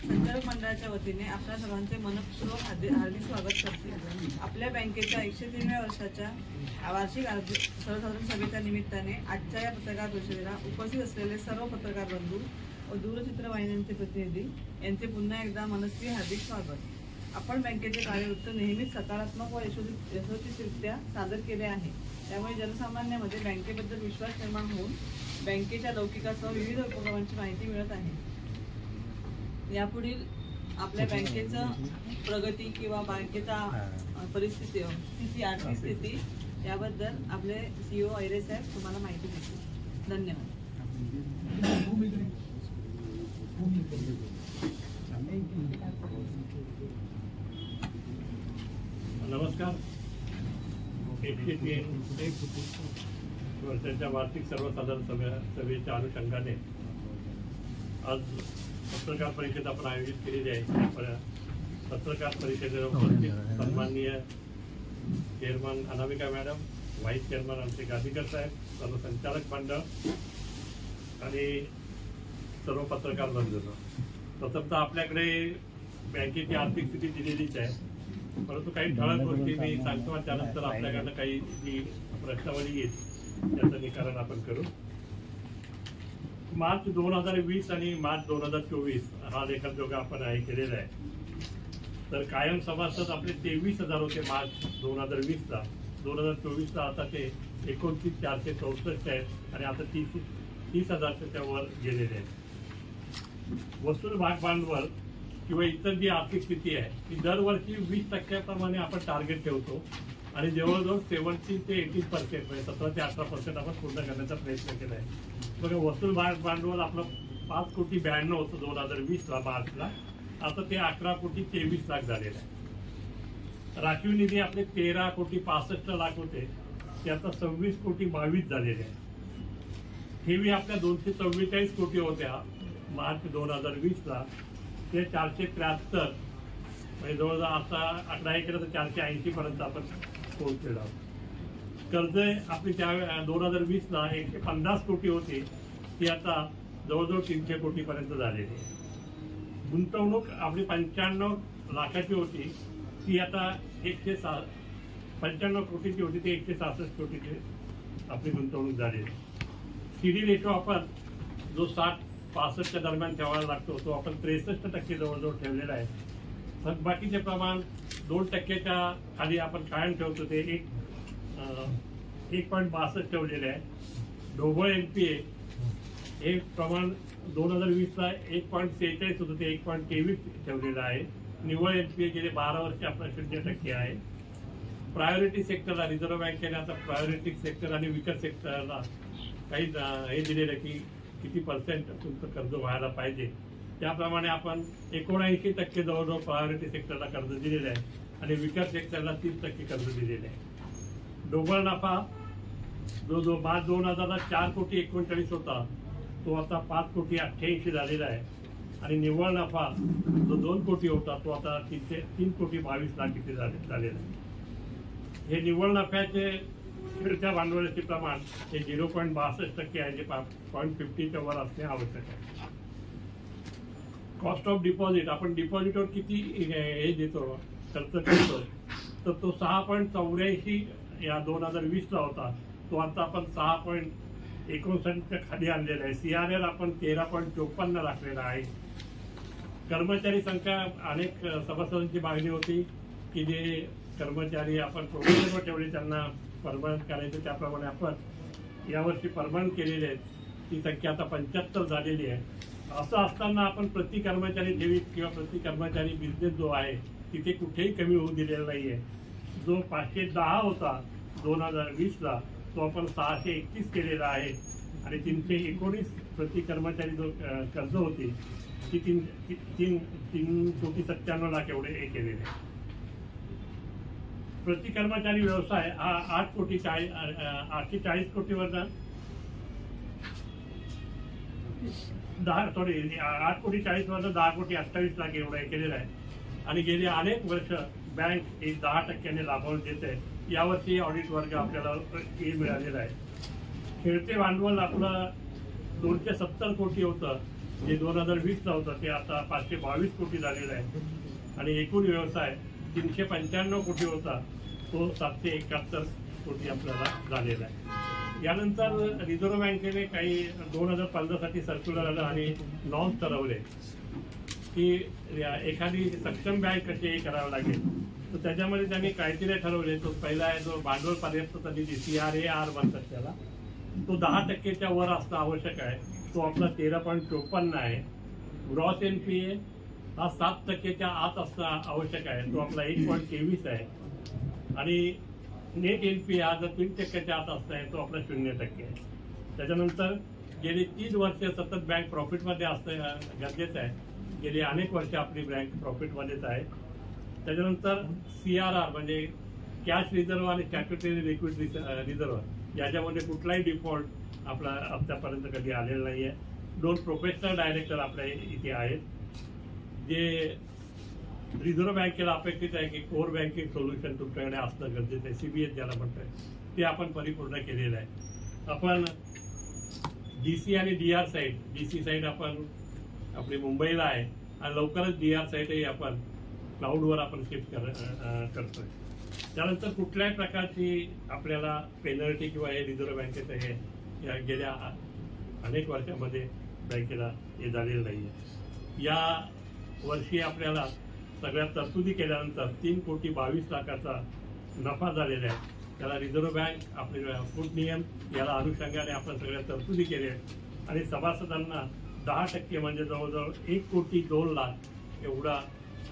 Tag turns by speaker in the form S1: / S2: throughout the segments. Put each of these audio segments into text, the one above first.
S1: संचालक मंडळाच्या वतीने आपल्या सर्वांचे मनपूर्वक हार्दिक स्वागत करते। आपल्या बँकेच्या 103व्या वर्षाच्या वार्षिक सर्वसाधारण सभेच्या निमित्ताने आजच्या या पत्रकार परिषदेला उपस्थित असलेले सर्व पत्रकार बंधू व दूरचित्रवाहिन्यांचे प्रतिनिधी यांचे पुन्हा एकदा मनस्वी हार्दिक स्वागत। आपण बँकेचे कार्यवृत्त नेहमीच सकारात्मक व यशस्वीरित्या सादर केले आहे, त्यामुळे जनसामान्यांमध्ये बँकेबद्दल विश्वास निर्माण होऊन बँकेच्या लौकिकासह विविध उपक्रमांची माहिती मिळत आहे। यापुढील आपल्या बँकेचं प्रगती किंवा बँकेचा परिस्थिती आर्थिक स्थिती याबद्दल आपले CEO ऐरे साहेब तुम्हाला माहिती देतील। धन्यवाद।
S2: नमस्कार। 103 वर्षाच्या वार्षिक सर्वसाधारण सभेच्या अनुषंगाने आज पत्रकार परिषद आपण आयोजित केलेली आहे। पत्रकार परिषदेला उपस्थित सन्माननीय चेअरमन अनामिका मॅडम, व्हाईस चेअरमन आमचे गादीकर साहेब, सर्व संचालक मंडळ आणि सर्व पत्रकार बंधूंनो, प्रथमतः आपल्याकडे बँकेची आर्थिक स्थिती दिलेलीच आहे, परंतु काही ठळक गोष्टी मी सांगतो आणि त्यानंतर आपल्याकडनं काही जी प्रश्नावली येईल त्याचं निराकरण आपण करू। मार्च 2020 आणि मार्च 2024 हा लेखाजोखा आपण केलेला आहे। तर कायम सभासद आपले 23,000 होते मार्च 2020ला। 2024ला आता ते 29,464 आहेत आणि आता 30,000च्या वर गेलेले आहेत। वसूल भाग भांडवल किंवा इतर जी आर्थिक स्थिती आहे ती दरवर्षी 20% आपण टार्गेट ठेवतो आणि जवळजवळ 70 ते 80% म्हणजे 17 ते 18% आपण पूर्ण करण्याचा प्रयत्न केला आहे। बघा, वसूल भांडवल आपलं 5,92,00,000 होतं 2020ला मार्चला, आता ते 11,23,00,000 झालेलं आहे। राखीव निधी आपले 13,65,00,000 होते, ते आता 26,22,00,000 झालेले आहे। ठेवी आपल्या 244 कोटी होत्या मार्च 2020ला, ते 473 म्हणजे जवळजवळ आता 11 केलं तर 480 पर्यंत आपण पोहोचलेलो आहोत। कर्ज आपली त्या 2020ला 150 कोटी होती, ती आता जवळजवळ 300 कोटी पर्यंत झालेली आहे। गुंतवणूक आपली 95 लाखाची होती, ती आता 95 कोटीची होती, ती 166 कोटीची आपली गुंतवणूक झालेली आहे। CD रेशो आपण जो 60-65च्या दरम्यान ठेवायला लागतो तो आपण 63% जवळजवळ ठेवलेला आहे। थकबाकीचे प्रमाण 2%च्या खाली आपण कायम ठेवतो, ते 1.62 ठेवलेले आहे। ढोबळ NPA हे प्रमाण 2020ला 1.46 होतं, ते 1.23 ठेवलेलं आहे। निव्वळ NPA गेले 12 वर्ष आपला 0% आहे। प्रायोरिटी सेक्टरला रिझर्व्ह बँकेने आता प्रायोरिटी सेक्टर आणि विकत सेक्टरला काही हे दिलेलं की किती % तुमचं कर्ज व्हायला पाहिजे, त्याप्रमाणे आपण 79% जवळजवळ प्रायोरिटी सेक्टरला कर्ज दिलेलं आहे आणि विकत सेक्टरला 30% कर्ज दिलेलं आहे। ढोबळ नफा जो मार्च 2000ला 4,39,00,000 होता, तो आता 5,88,00,000 झालेला आहे आणि निव्वळ नफा जो 2 कोटी होता तो आता 3,22,00,000 इथे झालेला आहे। हे निव्वळ नफ्याचे खेळत्या भांडवलाचे प्रमाण हे 0.62% आहे, जे 0.50च्या वर असणे आवश्यक आहे। कॉस्ट ऑफ डिपॉझिट आपण डिपॉझिटवर किती हे देतो, खर्च करतो, तर तो 6.84 या 2020ला होता, तो आता आपण 6.59च्या खाली आणलेला आहे। CRR आपण 13.54 राखलेला आहे। कर्मचारी संख्या अनेक सभासदांची मागणी होती की जे कर्मचारी आपण प्रोग्रेसवर ठेवले त्यांना परमनंट करायचे, त्याप्रमाणे आपण यावर्षी परमनंट केलेले आहेत, ती संख्या आता 75 झालेली आहे। असं असताना आपण प्रति कर्मचारी ठेवीत किंवा प्रति कर्मचारी बिझनेस जो आहे तिथे कुठेही कमी होऊ दिलेला नाहीये। जो 510 होता 2020ला, तो आपण 631 केलेला आहे आणि 319 प्रति कर्मचारी जो कर्ज होती ती 3,97,00,000 एवढे हे केलेले आहे। प्रति कर्मचारी व्यवसाय हा 840 कोटीवरनं 8,40,00,000 वरनं 10,28,00,000 एवढा हे केलेला आहे आणि गेली अनेक वर्ष बँक हे 10% लाभांश देते। यावर्षी ऑडिट वर्ग आपल्याला मिळालेला आहे। खेळते भांडवल आपलं 270 कोटी होतं, जे 2020ला होतं ते आता 522 कोटी झालेलं आहे आणि एकूण व्यवसाय 395 कोटी होता तो 771 कोटी आपल्याला झालेला आहे. यानंतर रिझर्व्ह बँकेने काही 2015साठी सर्क्युलर आलं आणि नॉर्म्स ठरवले की एखादी सक्षम बँक कशी करावं लागेल. तर त्याच्यामध्ये त्यांनी क्रायटेरिया ठरवले. तो पहिला आहे जो भांडवल पर्याप्त त्यांनी CRAR म्हणतात त्याला, तो 10%च्या वर असणं आवश्यक आहे. तो आपला 13.54 आहे. ग्रॉस NPA हा 7%च्या आत असणं आवश्यक आहे. तो आपला 1.23 आहे. आणि नेट NPA हा जर 3%च्या आत असणं आहे तो आपला 0% आहे. त्याच्यानंतर गेली 3 वर्ष सतत बँक प्रॉफिटमध्ये असणं गरजेचं आहे. गेली अनेक वर्ष आपली बँक प्रॉफिटमध्येच आहे. त्याच्यानंतर CRR म्हणजे कॅश रिझर्व्ह आणि स्टॅट्युटरी लिक्विड रिझर्व्ह याच्यामध्ये कुठलाही डिफॉल्ट आपला आतापर्यंत कधी आलेला नाही आहे. 2 प्रोफेशनल डायरेक्टर आपल्या इथे आहेत. जे रिझर्व्ह बँकेला अपेक्षित आहे की कोर बँकिंग सोल्युशन तुमच्याकडे असणं गरजेचं आहे. CBS ज्याला म्हणतोय ते आपण परिपूर्ण केलेलं आहे. आपण DC आणि DR साईड, DC साईड आपण आपली मुंबईला आहे आणि लवकरच DR साईडही आपण क्लाउडवर आपण शिफ्ट करतोय. त्यानंतर कुठल्याही प्रकारची आपल्याला पेनल्टी किंवा हे रिझर्व्ह बँकेचं हे या गेल्या अनेक वर्षामध्ये बँकेला हे झालेलं नाही आहे. या वर्षी आपल्याला सगळ्या तरतुदी केल्यानंतर 3,22,00,000चा नफा झालेला आहे. त्याला रिझर्व्ह बँक आपले फूड नियम याला अनुषंगाने आपण सगळ्या तरतुदी केल्या आहेत आणि सभासदांना 10% म्हणजे जवळजवळ 1,02,00,000 एवढा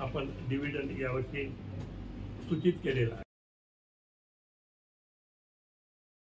S2: आपण डिव्हिडंड यावर्षी सूचित केलेला आहे.